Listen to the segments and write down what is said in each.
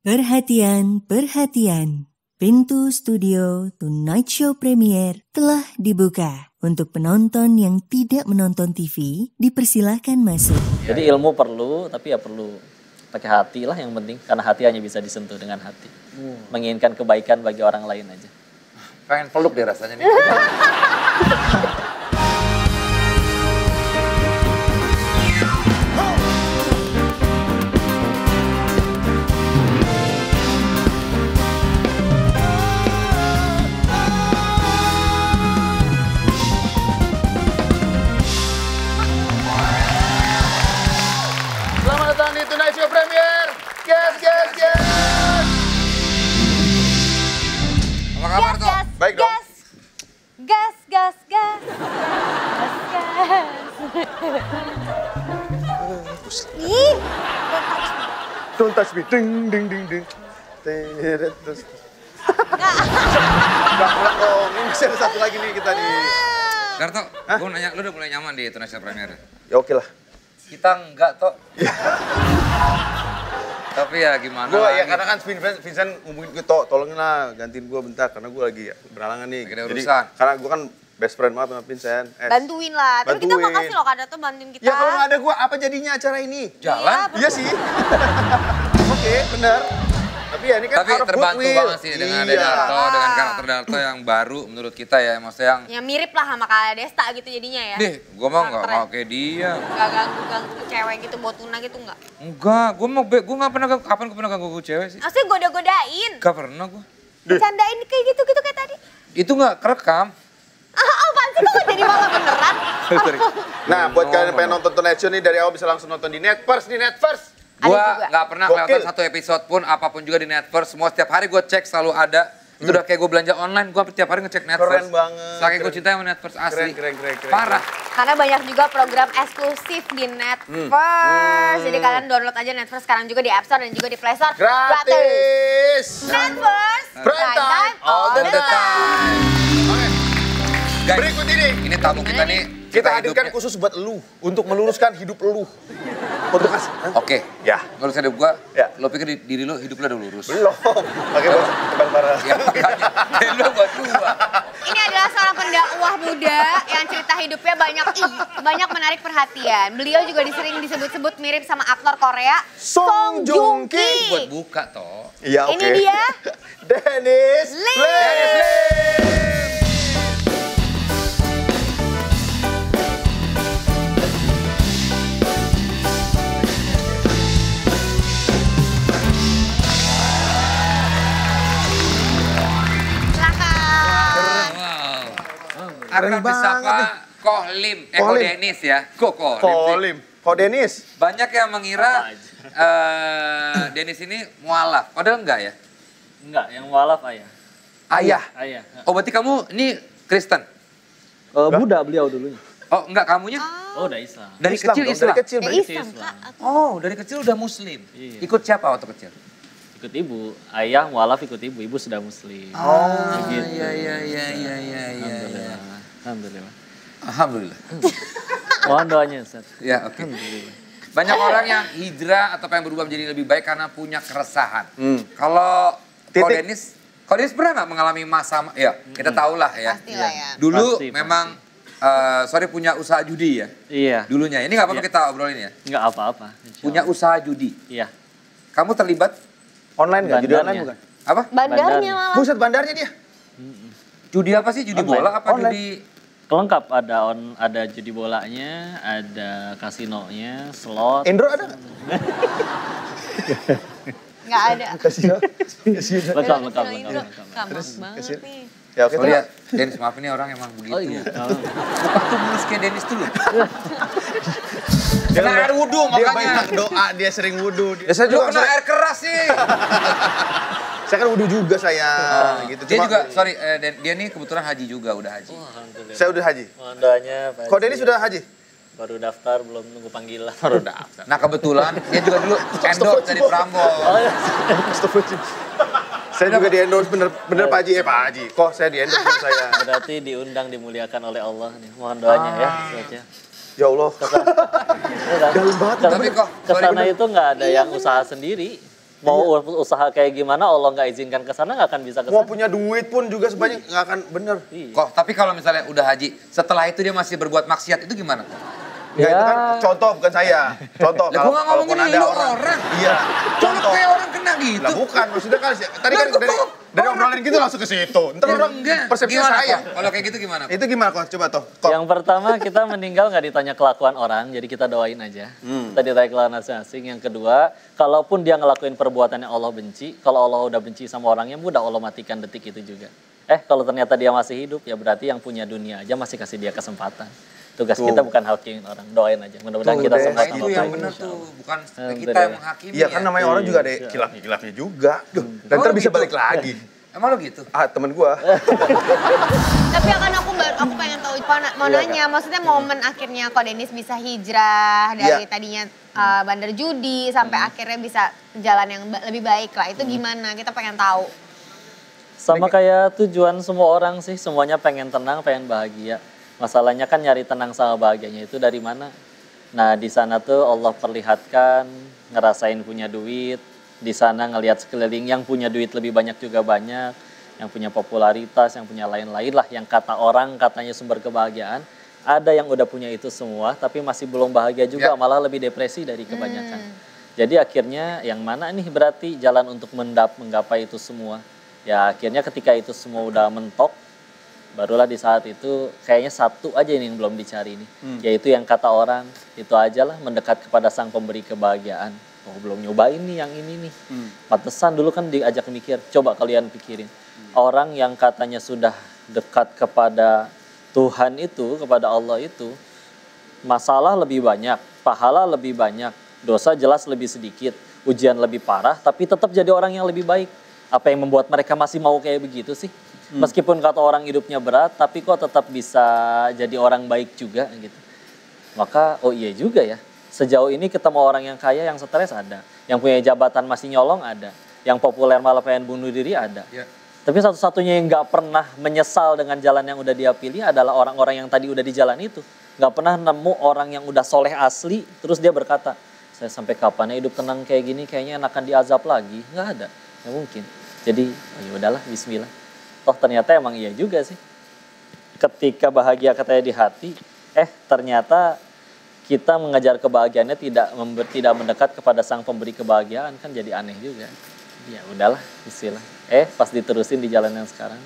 Perhatian, perhatian. Pintu studio Tonight Show Premier telah dibuka. Untuk penonton yang tidak menonton TV, dipersilahkan masuk. Jadi ilmu perlu, tapi ya perlu pakai hati lah yang penting. Karena hati hanya bisa disentuh dengan hati. Menginginkan kebaikan bagi orang lain aja. Pengen peluk deh rasanya nih. Selamat datang di Tonight Show Premier. Yes. Apa kabar, Tok? Baik dong. Gas. Ih, Don't touch me. Ding. Terus. Enggak pulang dong. Ini masih ada satu lagi nih kita nih. Darto, gue nanya, lu udah mulai nyaman di Tonight Show Premier? Ya oke lah. Kita enggak, Tok. Tapi ya gimana Gue lagi? ya karena kan Vincent ngomongin gue, Tok, tolongin lah gantiin gue bentar. Karena gue lagi berhalangan nih. Lagi ada Jadi, urusan. karena gue kan best friend banget sama Vincent. bantuin lah. Tapi kita Bantuin. makasih loh Kak Dato bantuin kita. Ya kalau nggak ada gue, apa jadinya acara ini? Jalan? Iya sih. Oke, bener. Tapi ya ini kan Tapi out of terbantu goodwill. banget sih dengan ada Iya. Darto, dengan karakter Darto yang baru menurut kita ya. Maksudnya yang, Ya mirip lah sama Kak Desta gitu jadinya ya. deh, gue mau nggak Karakternya. mau kayak dia. Gak ganggu cewek gitu, bawa tuna gitu enggak? Enggak, gue nggak pernah, kapan gue pernah ganggu cewek sih? Maksudnya goda-godain. Gak pernah gue. Bercandain kayak gitu kayak tadi. Itu nggak kerekam. Apaan sih kok jadi malah beneran? Nah, buat kalian yang pengen nonton Tonight Show nih dari awal bisa langsung nonton di Netverse, Gue juga. nggak pernah Gokil. kelewatan satu episode pun, apapun juga di Netverse. Semua setiap hari gue cek selalu ada. Itu udah kayak gue belanja online, gue setiap hari ngecek Netverse. Keren banget. Saking gue Keren. cinta sama Netverse asli. Keren. Parah. Karena banyak juga program eksklusif di Netverse. Jadi kalian download aja Netverse sekarang juga di App Store dan juga di Play Store. Gratis. Netverse. Prime time all the time. Oke, Guys, berikut ini. ini tamu kita nih. Kita hadirkan hidupnya- khusus buat lu. Untuk meluruskan hidup lu. Untuk kasih. Oke. Ya. Meluruskan hidup gua, Ya. lo pikir diri lo hidup lo udah lurus? Belum. Pakai bahasa tebal parah. Ya makanya, dari lo buat gua. Ini adalah seorang pendakwah muda yang cerita hidupnya banyak menarik perhatian. Beliau juga sering disebut-sebut mirip sama aktor Korea Song Joong Ki. Buat buka toh. Iya, oke. Ini dia. Dennis Lim. Lim. Silakan. Wow. Keren Akrab banget disapa nih. Kohlim. Ko Kohlim. Dennis ya. Kohlim. sih. Kolim. Ko Dennis. Banyak yang mengira Dennis ini mualaf. Padahal enggak ya? Enggak, yang mualaf ayah. Ayah. Ayah. Oh berarti kamu ini Kristen? Buddha beliau dulunya. Oh enggak, kamunya? Oh, udah Islam. Dari kecil dong, Islam? Dari kecil. Ya, berarti. Islam, Kak. Oh dari kecil udah Muslim? Iya. Ikut siapa waktu kecil? Ikut ibu. Ayah mualaf ikut ibu. Ibu sudah muslim. Oh Begitu. iya. Alhamdulillah. Alhamdulillah. Mohon doanya Ustaz. Ya oke. Banyak orang yang hijrah atau pengen berubah menjadi lebih baik karena punya keresahan. Kalau Titik. Ko Dennis pernah nggak mengalami masa, ya kita tahu lah ya. Pastilah ya. Dulu Pasti. memang, punya usaha judi ya. Iya. Dulunya, ini nggak apa-apa Iya. kita obrolin ya. Enggak apa-apa. insya Punya Allah. usaha judi. Iya. Kamu terlibat Online nggak? Judi online Bandarnya. bukan? apa? Bandarnya Bandarnya. malah. Buset, bandarnya dia. Judi apa sih? Judi Online. bola apa Online. judi? Kelengkap ada judi bolanya, ada kasinonya, slot. Indro ada nggak? Nggak ada. Kasih. Lengkap. Kamas banget kasih. nih. Ya oke. Oh lihat, Dennis maaf ini orang emang begitu. Oh iya. Bukan tuh mulus kayak Dennis tuh loh. Dia Kena air wudhu Dia makanya. banyak doa, dia sering wudhu. Ya saya juga kena air keras sih. Saya kan wudhu juga saya. Gitu. Dia Cuma- juga, sorry, dia nih kebetulan haji juga, udah haji. Alhamdulillah. Saya udah haji. Mohon doanya Pak Kok Haji. Dennis sudah haji? Baru daftar, belum nunggu panggilan. Baru daftar. Nah kebetulan dia juga dulu endorse dari Prambors. Astagfirullahaladzim. Saya juga di endorse bener Pak Haji. Pak Haji, kok saya di endorse sama saya. Berarti diundang, dimuliakan oleh Allah nih. Mohon doanya ya. Saja. Ya Allah. Dalam banget. Tapi kok, sorry, Kesana bener. itu nggak ada yang usaha sendiri. Mau usaha kayak gimana Allah nggak izinkan ke sana nggak akan bisa ke sana. Mau punya duit pun juga sebanyak nggak akan bener. Kok, tapi kalau misalnya udah haji, setelah itu dia masih berbuat maksiat, itu gimana? Ya, itu kan contoh bukan saya. Contoh Lah, gua nggak ngomongin lu orang. Iya. Contoh kayak orang kena gitu. Lah bukan, maksudnya kan tadi kan dari obrolan gitu langsung ke situ. Ntar orang persepsi Gimana, saya. Kok? Kalau kayak gitu gimana? Itu gimana kok? Coba toh. Kok. Yang pertama kita meninggal nggak ditanya kelakuan orang, jadi kita doain aja. Kita ditanya kelakuan masing-masing. Yang kedua, kalaupun dia ngelakuin perbuatan yang Allah benci, kalau Allah udah benci sama orangnya, mudah Allah matikan detik itu juga. Kalau ternyata dia masih hidup, ya berarti yang punya dunia aja masih kasih dia kesempatan. Tugas kita bukan hakimin orang, doain aja. Mudah-mudahan kita semua Itu yang benar tuh, bukan kita yang menghakimi. Iya kan namanya orang juga ada kilaf-kilafnya juga. Duh, dan ntar bisa balik lagi. Emang lo gitu? Temen gua. Tapi kan aku pengen tahu mau nanya, maksudnya momen akhirnya kok Dennis bisa hijrah dari tadinya bandar judi sampai akhirnya bisa jalan yang lebih baik lah. Itu gimana? Kita pengen tahu. Sama kayak tujuan semua orang sih, semuanya pengen tenang, pengen bahagia. Masalahnya kan nyari tenang sama bahagianya itu dari mana? Nah di sana tuh Allah perlihatkan ngerasain punya duit, di sana ngelihat sekeliling yang punya duit lebih banyak juga banyak, yang punya popularitas, yang punya lain-lain lah, yang kata orang katanya sumber kebahagiaan. Ada yang udah punya itu semua tapi masih belum bahagia juga, malah lebih depresi dari kebanyakan. Jadi akhirnya yang mana nih berarti jalan untuk menggapai itu semua? Ya akhirnya ketika itu semua udah mentok, barulah di saat itu kayaknya satu aja ini yang belum dicari nih. Yaitu yang kata orang, itu aja lah mendekat kepada sang pemberi kebahagiaan. Oh belum nyobain nih yang ini nih. Pantesan dulu kan diajak mikir, coba kalian pikirin. Orang yang katanya sudah dekat kepada Tuhan itu, kepada Allah itu, masalah lebih banyak, pahala lebih banyak, dosa jelas lebih sedikit, ujian lebih parah, tapi tetap jadi orang yang lebih baik. Apa yang membuat mereka masih mau kayak begitu sih? Meskipun kata orang hidupnya berat, tapi kok tetap bisa jadi orang baik juga gitu. Maka oh iya juga ya. Sejauh ini ketemu orang yang kaya, yang stres ada. Yang punya jabatan masih nyolong ada. Yang populer malah pengen bunuh diri ada. Ya. Tapi satu-satunya yang gak pernah menyesal dengan jalan yang udah dia pilih adalah orang-orang yang tadi udah di jalan itu. Gak pernah nemu orang yang udah soleh asli, terus dia berkata, saya sampai kapan ya hidup tenang kayak gini, kayaknya enakan diazab lagi. Gak ada, gak mungkin. Jadi ya udahlah, bismillah. Toh ternyata emang iya juga sih. Ketika bahagia katanya di hati, ternyata kita mengejar kebahagiaannya tidak mendekat kepada sang pemberi kebahagiaan, kan jadi aneh juga. Ya udahlah, bismillah. Pas diterusin di jalan yang sekarang,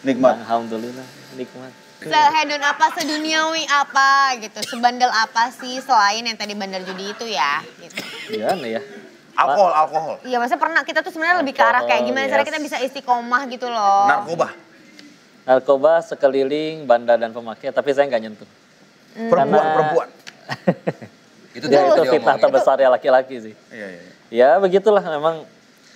nikmat. Alhamdulillah, nikmat. Sehedon apa, seduniawi apa gitu, sebandel apa sih selain yang tadi bandar judi itu ya? Gitu. Gimana ya? Alkohol. Iya, maksudnya pernah kita tuh sebenarnya lebih ke arah kayak gimana cara kita bisa istiqomah gitu loh. Narkoba sekeliling, bandar dan pemakaian, tapi saya nggak nyentuh. Perempuan. itu fitnah terbesar ya laki-laki sih. Iya. Ya begitulah memang.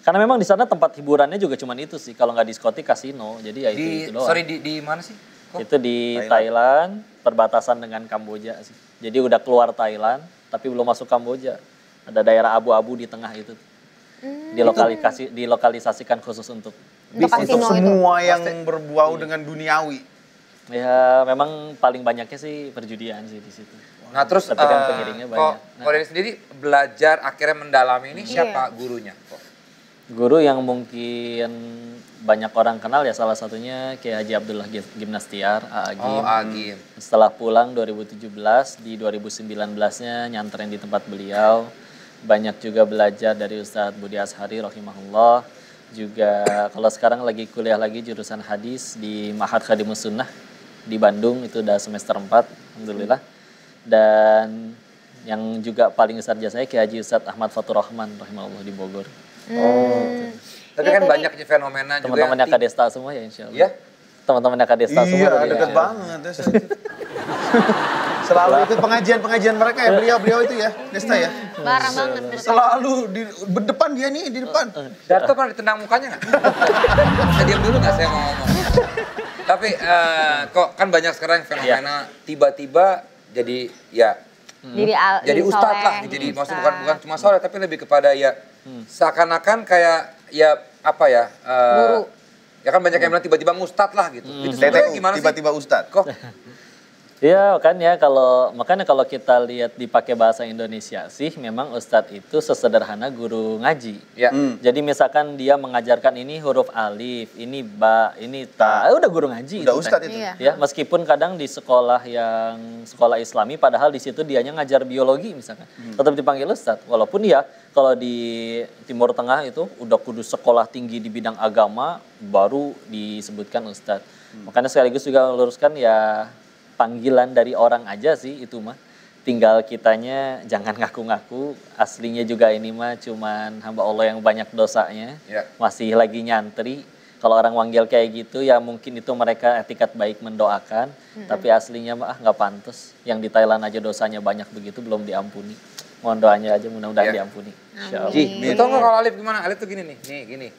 Karena memang di sana tempat hiburannya juga cuma itu sih. Kalau nggak diskotik, kasino. Jadi ya itu doang. Sorry, di mana sih? Itu di Thailand, perbatasan dengan Kamboja sih. Jadi udah keluar Thailand, tapi belum masuk Kamboja. Ada daerah abu-abu di tengah itu. Dilokalisasikan khusus untuk bisnis untuk semua yang berbau dengan duniawi. Ya memang paling banyaknya sih perjudian sih di situ. Nah terus tapi kan pengiringnya banyak. Kok dari sendiri belajar akhirnya mendalami ini siapa gurunya? Guru yang mungkin banyak orang kenal ya, salah satunya Kiai Haji Abdullah Gimnastiar, Agim. Setelah pulang 2017, di 2019-nya nyanterin di tempat beliau. Banyak juga belajar dari Ustadz Budi Ashari rahimahullah. Juga kalau sekarang lagi kuliah lagi jurusan hadis di Ma'had Khadimus Sunnah di Bandung, itu udah semester 4, alhamdulillah. Dan yang juga paling besar jasanya Kiai Haji Ustadz Ahmad Fatur Rahman rahimahullah di Bogor. Tapi kan banyaknya fenomena juga. Teman-temannya Kadesta semua ya insya Allah. Iya? Teman-temannya Kadesta semua. Iya, dekat banget. Selalu ikut pengajian mereka ya, beliau itu ya, Desta ya. Parah banget. Selalu di depan dia nih, di depan. Darto pernah ditendang mukanya nggak? Saya diam dulu nggak, saya mau ngomong. Tapi kok kan banyak sekarang fenomena tiba-tiba jadi ya jadi ustadz lah, jadi maksudnya bukan cuma soleh tapi lebih kepada ya seakan-akan kayak ya apa ya guru. Ya kan banyak yang bilang tiba-tiba ustadz lah gitu. Itu sebenarnya gimana sih? Tiba-tiba ustadz. Kok? Iya kan ya, makanya kalau kita lihat dipakai bahasa Indonesia sih memang ustadz itu sesederhana guru ngaji. Ya. Jadi misalkan dia mengajarkan ini huruf alif, ini ba, ini ta, udah guru ngaji. Udah itu ustadz kan. itu. Ya, meskipun kadang di sekolah Islami padahal di situ dianya ngajar biologi misalkan. Tetap dipanggil ustadz. Walaupun ya kalau di Timur Tengah itu udah kudu sekolah tinggi di bidang agama baru disebutkan ustadz. Makanya sekaligus juga meluruskan ya panggilan dari orang aja sih itu mah. Tinggal kitanya jangan ngaku-ngaku, aslinya juga ini mah cuman hamba Allah yang banyak dosanya. Ya. Masih lagi nyantri. Kalau orang manggil kayak gitu ya mungkin itu mereka etikat baik mendoakan, tapi aslinya mah nggak pantas. Yang di Thailand aja dosanya banyak begitu belum diampuni. Mohon doanya aja mudah-mudahan diampuni. Insyaallah. Itu nggak kalau Alif gimana? Alif tuh gini nih, gini.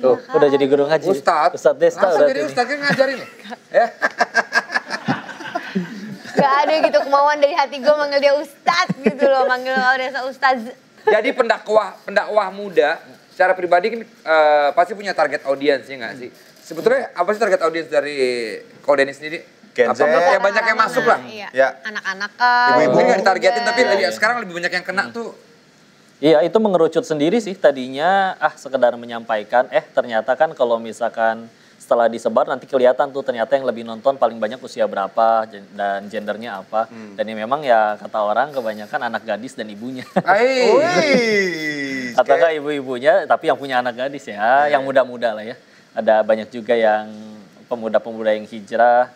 Tuh, udah jadi guru ngaji. Ustadz Desta langsung udah jadi Ustadz kan ngajarin nih. Ya. Gak ada gitu kemauan dari hati gue manggil dia Ustadz gitu loh, manggil Desa Ustadz. Jadi pendakwah muda secara pribadi kan pasti punya target audiens ya nggak sih? Sebetulnya apa sih target audiens dari Ko Denny sendiri? Gen Z. Apa ya banyak yang masuk lah. Iya. Ya. Anak-anak kan. Ibu-ibu nggak ditargetin tapi sekarang lebih banyak yang kena tuh. Iya itu mengerucut sendiri sih tadinya sekedar menyampaikan ternyata kan kalau misalkan setelah disebar nanti kelihatan tuh ternyata yang lebih nonton paling banyak usia berapa dan gendernya apa dan ini memang ya kata orang kebanyakan anak gadis dan ibunya atau enggak ibu-ibunya tapi yang punya anak gadis ya yang muda-muda lah ya ada banyak juga yang pemuda-pemuda yang hijrah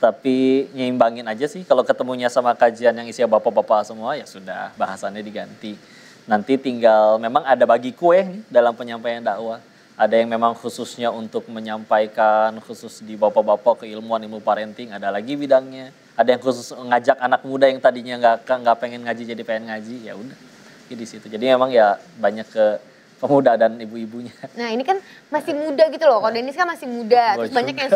tapi nyimbangin aja sih kalau ketemunya sama kajian yang isinya bapak-bapak semua ya sudah bahasannya diganti. Nanti tinggal memang ada bagi kue nih dalam penyampaian dakwah. Ada yang memang khususnya untuk menyampaikan khusus di bapak-bapak keilmuan ilmu parenting, ada lagi bidangnya. Ada yang khusus ngajak anak muda yang tadinya nggak pengen ngaji jadi pengen ngaji, ya udah di situ. Jadi memang ya banyak ke pemuda dan ibu-ibunya. Nah ini kan masih muda gitu loh, kalau Dennis kan masih muda, terus banyak yang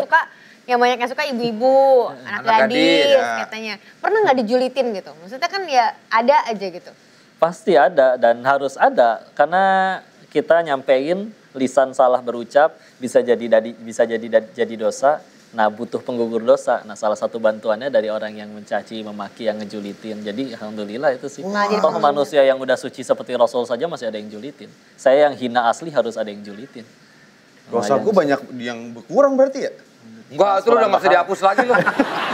suka ibu-ibu, anak gadis katanya. Pernah nggak dijulitin gitu? Maksudnya kan ya ada aja gitu. Pasti ada dan harus ada karena kita nyampein lisan salah berucap bisa jadi dosa. Nah butuh penggugur dosa. Nah salah satu bantuannya dari orang yang mencaci, memaki, yang ngejulitin. Jadi alhamdulillah itu sih. Toh manusia yang udah suci seperti Rasul saja masih ada yang julitin. Saya yang hina asli harus ada yang julitin. Dosaku banyak yang berkurang berarti ya? Enggak, itu udah gak usah dihapus lagi loh.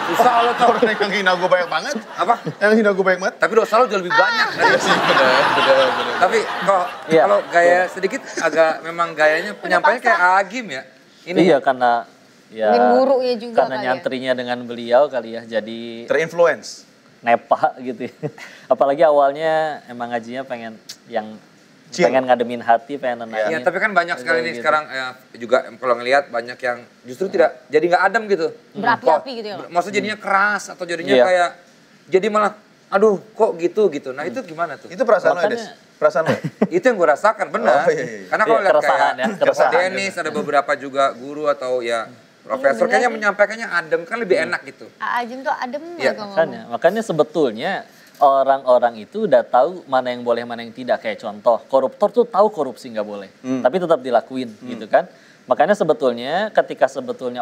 Susah lo tuh. Orang yang hina gue banyak banget. Apa? Yang hina gue banyak banget. Tapi dosa lo jauh lebih banyak. Iya sih, bener. Tapi kalau gaya sedikit agak memang gayanya penyampaiannya kayak Agim ya. Ini iya karena ya ingin gurunya juga karena nyantrinya dengan beliau kali ya. Jadi terinfluence. Nepa gitu ya. Apalagi awalnya emang ngajinya pengen pengen ngademin hati, pengen nenangin. Iya, tapi kan banyak sekali nih gitu. Sekarang juga kalau ngelihat banyak yang justru tidak jadi nggak adem gitu. Berapi-api gitu ya. Maksudnya jadinya keras atau jadinya kayak jadi malah aduh kok gitu. Nah itu gimana tuh? Itu perasaan lo, Des? Perasaan lo? Itu yang gue rasakan, benar. Karena kalau lihat kayak Dennis, ada beberapa juga guru atau ya profesor kayaknya menyampaikannya adem kan lebih enak gitu. Ajim tuh adem makanya sebetulnya orang-orang itu udah tahu mana yang boleh, mana yang tidak. Kayak contoh, koruptor tuh tahu korupsi nggak boleh, tapi tetap dilakuin gitu kan. Makanya sebetulnya ketika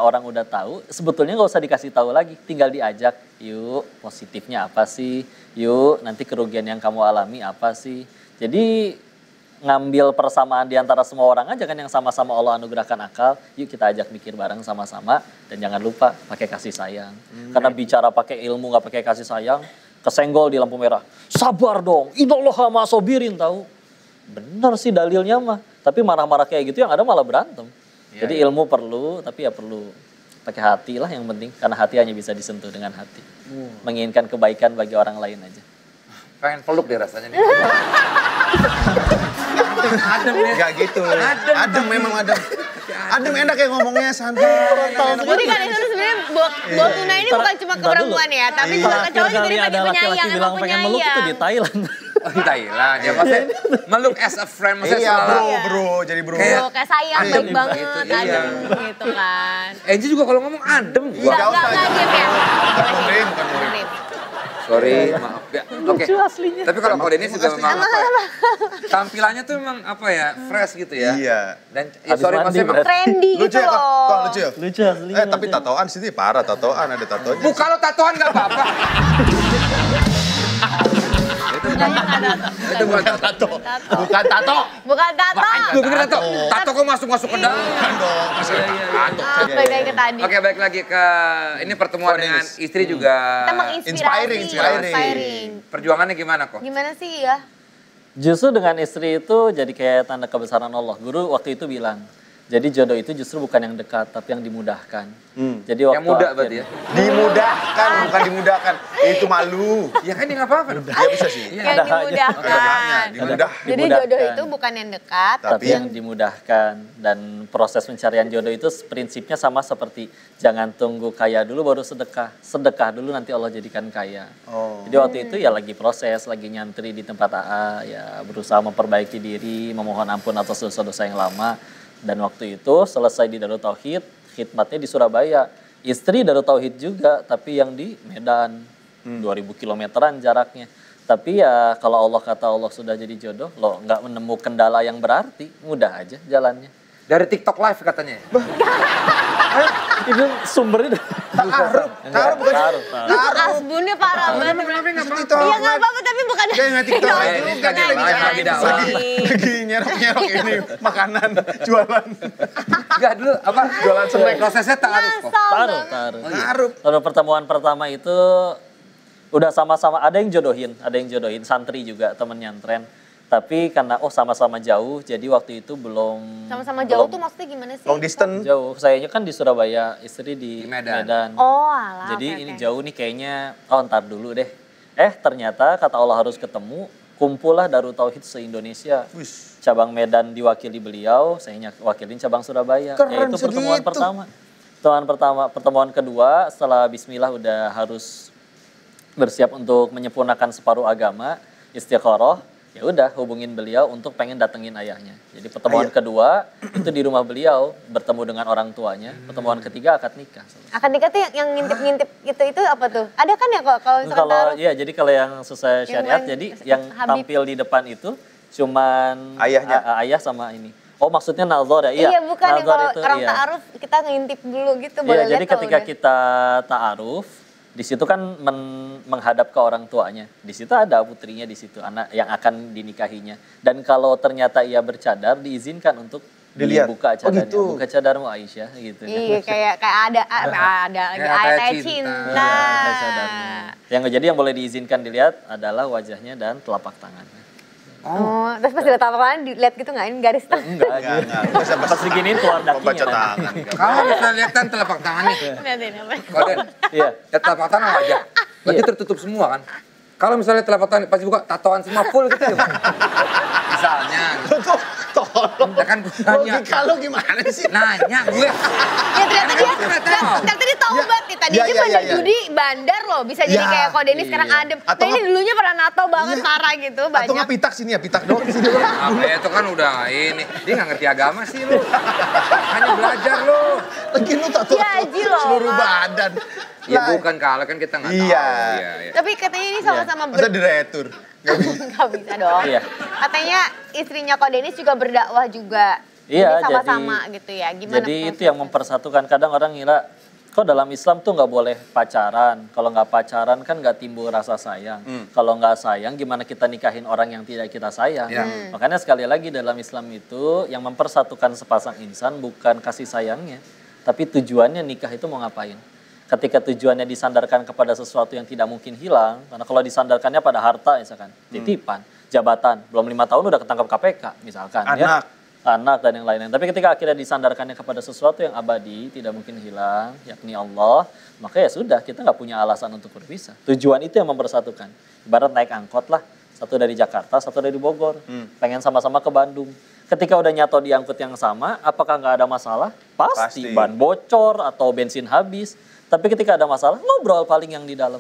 orang udah tahu, sebetulnya nggak usah dikasih tahu lagi, tinggal diajak, yuk positifnya apa sih, yuk nanti kerugian yang kamu alami apa sih. Jadi ngambil persamaan di antara semua orang aja kan yang sama-sama Allah anugerahkan akal, yuk kita ajak mikir bareng sama-sama dan jangan lupa pakai kasih sayang. Karena bicara pakai ilmu nggak pakai kasih sayang, kesenggol di lampu merah. Sabar dong, innallaha ma'asobirin tahu. Bener sih dalilnya mah. Tapi marah-marah kayak gitu yang ada malah berantem. Jadi ilmu perlu, tapi ya perlu pakai hati lah yang penting. Karena hati hanya bisa disentuh dengan hati. Menginginkan kebaikan bagi orang lain aja. Pengen peluk deh rasanya nih. Adem ya. Gak gitu. Adem memang adem. Adem enak ya ngomongnya santai. Jadi kan itu sebenarnya buat tuna ini bukan cuma keperempuan ya, tapi juga ke cowok juga dipakai penyayang, emang pengen meluk itu di Thailand. Oh, di Thailand ya maksudnya meluk as a friend maksudnya bro, jadi bro. Kayak sayang baik banget gitu, adem gitu kan. Enji juga kalau ngomong adem gua. Enggak gitu ya. Bukan murim. Sorry, maaf ya. Oke. Lucu aslinya. Tapi kalau Dennis juga memang apa ya, tampilannya tuh memang apa ya, fresh gitu ya. Iya. Dan ya Habis sorry mandi, maksudnya emang berarti. Trendy Lucu gitu ya, Kok loh. lucu ya? Lucu aslinya. Tapi tatoan sih parah, tatoan ada tatonya. buka lo tatoan gak apa-apa. Mukanya nggak tato. Itu bukan tato. Bukan tato. Bukan tato. Gue pikir tato. Tato kok masuk ke dalam. Bukan dong, masih tato. Balik lagi ke tadi. Oke, balik lagi ke ini pertemuan dengan istri juga. Kita menginspirasi. Inspiring. Perjuangannya gimana kok? Gimana sih ya? Justru dengan istri itu jadi kayak tanda kebesaran Allah. Guru waktu itu bilang, jadi jodoh itu justru bukan yang dekat, tapi yang dimudahkan. Jadi waktu Yang muda berarti ya? Dimudahkan, bukan dimudahkan. Itu malu. Ya kan dia nggak apa-apa dong. Ya bisa sih. Iya. Yang ada aja. Ada haknya, dimudahkan. dimudah. Jadi Dimudahkan. jodoh itu bukan yang dekat. Tapi yang dimudahkan. Dan proses pencarian jodoh itu prinsipnya sama seperti jangan tunggu kaya dulu baru sedekah. Sedekah dulu nanti Allah jadikan kaya. Oh. Jadi waktu itu ya lagi proses, lagi nyantri di tempat AA, ya berusaha memperbaiki diri, memohon ampun atas dosa-dosa yang lama. Dan waktu itu selesai di Darut Tauhid, khidmatnya di Surabaya. Istri Darut Tauhid juga, tapi yang di Medan. 2000 kilometeran jaraknya. Tapi ya kalau Allah kata Allah sudah jadi jodoh, lo nggak menemukan kendala yang berarti, mudah aja jalannya. Dari TikTok live katanya. Itu sumbernya Taruh bukan taruh. Asbunnya parah banget. Iya nggak apa-apa tapi bukan Dia nggak TikTok Eh, itu ini kan dia lagi lagi dakwah. lagi nyerok-nyerok ini makanan jualan. Enggak dulu apa? Jualan snack. Prosesnya taaruf kok. Taruh. Taruh. Kalau pertemuan pertama itu udah sama-sama ada yang jodohin santri juga temen nyantren. Tapi karena sama-sama jauh, jadi waktu itu belum Sama-sama jauh tuh maksudnya gimana sih? Long distance. jauh. Sayanya kan di Surabaya, istri di Di Medan. Medan. Oh alah. Jadi oke, ini oke. jauh nih kayaknya, ntar dulu deh. Ternyata kata Allah harus ketemu, kumpullah Darut Tauhid se-Indonesia. Wis. Cabang Medan diwakili beliau, saya wakilin cabang Surabaya. Keren Yaitu pertemuan segitu. pertama. Pertemuan kedua setelah bismillah udah harus bersiap untuk menyempurnakan separuh agama, istikharah. Ya udah hubungin beliau untuk pengen datengin ayahnya. Jadi pertemuan kedua itu di rumah beliau bertemu dengan orang tuanya. Pertemuan ketiga akad nikah. Akad nikah tuh yang ngintip-ngintip gitu itu apa tuh? Ada kan ya kalau misalkan Kalau taruh? ya jadi kalau yang sesuai syariat Yang jadi yang Habib. tampil di depan itu cuman Ayahnya. Ayah sama ini. Oh maksudnya nazar ya? Iya bukan yang nazar kalau orang iya. ta'aruf kita ngintip dulu gitu Iya, boleh jadi lihat kalau ketika udah. kita ta'aruf di situ kan menghadap ke orang tuanya. Di situ ada putrinya di situ, anak yang akan dinikahinya. Dan kalau ternyata ia bercadar diizinkan untuk Dilihat. dibuka Oh, cadarnya. gitu. Buka cadarmu Aisyah gitu. Iya kayak ada lagi Kayak ayat cinta. cinta. Buka cadarmu. Yang jadi yang boleh diizinkan dilihat adalah wajahnya dan telapak tangannya. Oh, terus pas dilihat apa dilihat gitu nggak ini garis tuh. Enggak, Enggak. pas diginiin keluar Baca dakinya. tangan. Kalau bisa lihat kan telapak tangan nih. Lihatin apa? Kalau dia Iya. lihat telapak tangan aja. Berarti tertutup semua kan. Kalau misalnya telapak tangan pas buka tatoan semua full gitu ya. Bang. Misalnya. Gitu. Tolong. Ya kan gue nanya. Logika lu gimana sih? Nanya gue. Ya ternyata dia ternyata dia taubat nih tadi Ya, dia ya, bandar ya. judi bandar loh bisa jadi Ya. kayak kalau Denny sekarang Iya. adem. Atau Nah ini dulunya pernah nato banget Iya. parah gitu Atau banyak. nggak pitak sini ya, pitak doang di sini doang. Apa ya itu kan udah ini. Dia nggak ngerti agama sih lu. Hanya belajar lu. Lagi lu tato Iya, Ji, loh, seluruh Pak. badan. Ya Lah, bukan kalau kan kita nggak tahu. Iya. Iya. Tapi katanya ini sama-sama Masa diretur? Nggak bisa dong. Iya. Katanya istrinya Ko Dennis juga berdakwah juga. Iya, Jadi sama-sama gitu ya. Gimana Jadi itu prosesnya? yang mempersatukan. Kadang orang ngira, kok dalam Islam tuh nggak boleh pacaran. Kalau nggak pacaran kan nggak timbul rasa sayang. Kalau nggak sayang, gimana kita nikahin orang yang tidak kita sayang? Ya. Makanya sekali lagi dalam Islam itu yang mempersatukan sepasang insan bukan kasih sayangnya, tapi tujuannya nikah itu mau ngapain? Ketika tujuannya disandarkan kepada sesuatu yang tidak mungkin hilang, karena kalau disandarkannya pada harta misalkan, titipan, jabatan, belum 5 tahun udah ketangkap KPK misalkan. Anak. Anak dan yang lainnya. Tapi ketika akhirnya disandarkannya kepada sesuatu yang abadi, tidak mungkin hilang, yakni Allah, maka ya sudah, kita nggak punya alasan untuk berpisah. Tujuan itu yang mempersatukan. Ibarat naik angkot lah, satu dari Jakarta, satu dari Bogor. Pengen sama-sama ke Bandung. Ketika udah nyatu di angkut yang sama, apakah nggak ada masalah? Pasti. Pasti. Ban bocor atau bensin habis. Tapi ketika ada masalah, ngobrol paling yang di dalam.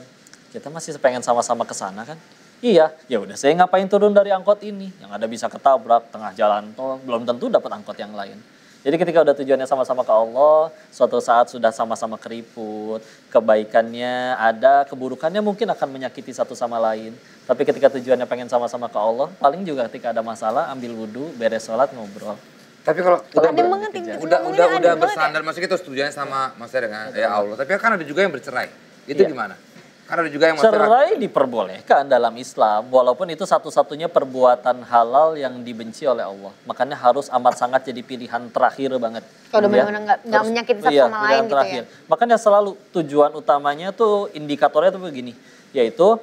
Kita masih pengen sama-sama ke sana kan? Iya, ya udah saya ngapain turun dari angkot ini? Yang ada bisa ketabrak tengah jalan tol, belum tentu dapat angkot yang lain. Jadi ketika udah tujuannya sama-sama ke Allah, suatu saat sudah sama-sama keriput, kebaikannya ada, keburukannya mungkin akan menyakiti satu sama lain. Tapi ketika tujuannya pengen sama-sama ke Allah, paling juga ketika ada masalah, ambil wudhu, beres sholat, ngobrol. Tapi kalau udah bersandar, maksudnya itu tujuannya sama maksudnya dengan ya Allah. Tapi kan ada juga yang bercerai. Itu gimana? Kan ada juga yang cerai diperbolehkan dalam Islam, walaupun itu satu-satunya perbuatan halal yang dibenci oleh Allah. Makanya harus amat sangat jadi pilihan terakhir banget. Kalau benar-benar nggak menyakiti satu sama lain gitu ya. Makanya selalu tujuan utamanya tuh indikatornya tuh begini, yaitu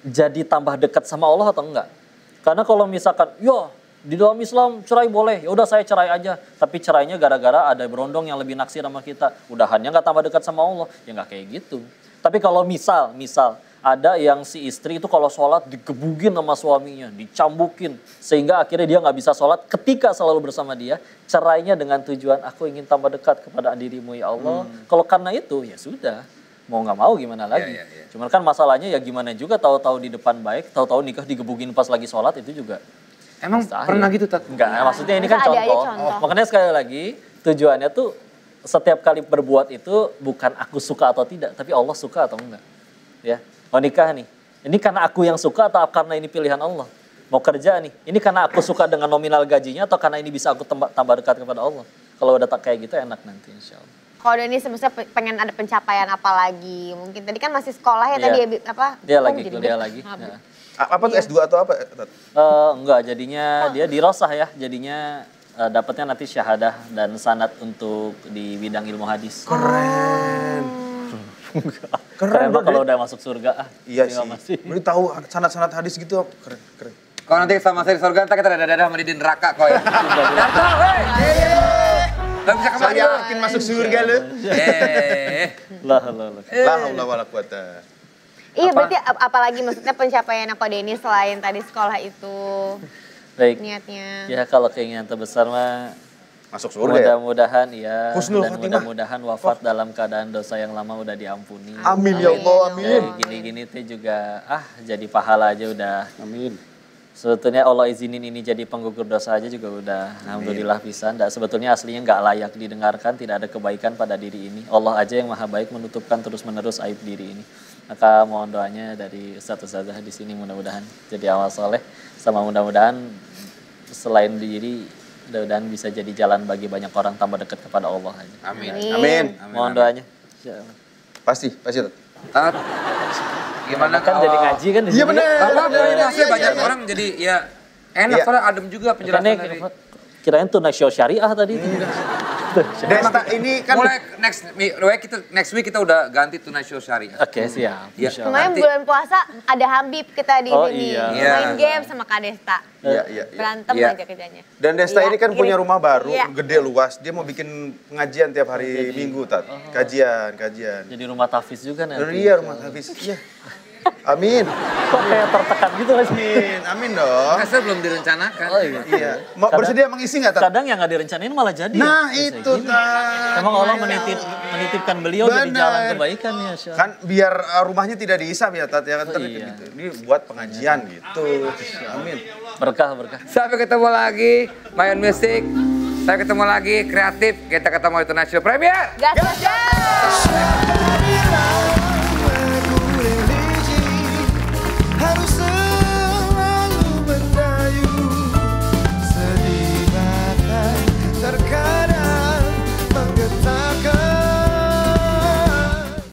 jadi tambah dekat sama Allah atau enggak. Karena kalau misalkan, di dalam Islam cerai boleh, ya udah saya cerai aja. Tapi cerainya gara-gara ada berondong yang lebih naksir sama kita. Udahannya nggak tambah dekat sama Allah, ya nggak kayak gitu. Tapi kalau misal ada yang si istri itu kalau sholat digebugin sama suaminya, dicambukin. Sehingga akhirnya dia nggak bisa sholat ketika selalu bersama dia. Cerainya dengan tujuan aku ingin tambah dekat kepada dirimu ya Allah. Kalau karena itu ya sudah, mau nggak mau gimana lagi. Cuman kan masalahnya ya gimana juga tahu-tahu di depan baik, tahu-tahu nikah digebugin pas lagi sholat itu juga. Emang pernah gitu Tat? Enggak, maksudnya ini kan contoh. Makanya sekali lagi tujuannya tuh setiap kali berbuat itu bukan aku suka atau tidak, tapi Allah suka atau enggak. Ya, mau nikah nih, ini karena aku yang suka atau karena ini pilihan Allah? Mau kerja nih, ini karena aku suka dengan nominal gajinya atau karena ini bisa aku tambah dekat kepada Allah? Kalau udah tak kayak gitu enak nanti insya Allah. Kalau Dennis sebenarnya pengen ada pencapaian apa lagi? Mungkin tadi kan masih sekolah ya tadi apa? Dia lagi kuliah lagi. Ya. Apa tuh S2 atau apa? Enggak, jadinya dia di Rosah ya, jadinya dapatnya nanti syahadah dan sanad untuk di bidang ilmu hadis. Keren. Keren banget kalau udah masuk surga. Iya sih. Baru tahu sanad-sanad hadis gitu. Keren. Kalau nanti sama saya di surga, kita dadah-dadah sama di neraka kok ya. Gak bisa kembali. Saya yakin masuk surga lu. La haula wala quwata. Iya, berarti apalagi maksudnya pencapaian Ko Dennis selain tadi sekolah itu? Baik. Niatnya. Ya kalau keinginan terbesar mah masuk surga. Mudah-mudahan ya. Husnul dan Khotimah. Mudah-mudahan wafat dalam keadaan dosa yang lama udah diampuni. Amin ya Allah, amin. Gini-gini teh juga jadi pahala aja udah. Amin. Sebetulnya Allah izinin ini jadi penggugur dosa aja juga udah. Alhamdulillah bisa. Sebetulnya aslinya nggak layak didengarkan, tidak ada kebaikan pada diri ini. Allah aja yang maha baik menutupkan terus-menerus aib diri ini. Maka mohon doanya dari Ustaz-Ustazah di sini mudah-mudahan jadi amal soleh. Sama mudah-mudahan selain diri, mudah-mudahan bisa jadi jalan bagi banyak orang tambah dekat kepada Allah aja. Amin. Amin. Mohon doanya. Pasti. Tat, gimana kan jadi ngaji kan di sini? Iya benar. Maksudnya banyak orang jadi ya enak soalnya adem juga penjelasan dari. Kirain tuh nasional syariah tadi. Desta ini kan mulai next week kita udah ganti tunai show syariah. Oke, siap. Ya. Kemarin bulan puasa ada Habib kita di sini. Iya. Main game sama Kak Desta. Iya. Berantem aja kerjanya. Dan Desta ini kan punya rumah baru, Iya. gede luas. Dia mau bikin pengajian tiap hari Minggu, Tat. Kajian. Jadi rumah tahfiz juga nanti. Iya, rumah habis. Iya. Amin. Kok kayak tertekan gitu Mas? Amin dong. Masa belum direncanakan. Oh iya. Iya. Mau bersedia mengisi nggak, Tat? Kadang yang nggak direncanain malah jadi. Nah, ya. itu, Tat. Emang Allah menitipkan beliau jadi jalan kebaikan ya, Syah. Kan biar rumahnya tidak dihisap ya, Tat. Ya kan Iya. gitu. Ini buat pengajian gitu. Amin. Berkah. Sampai ketemu lagi, Mayon Music. Sampai ketemu lagi, kreatif. Kita ketemu di National Premier. Gas. Harus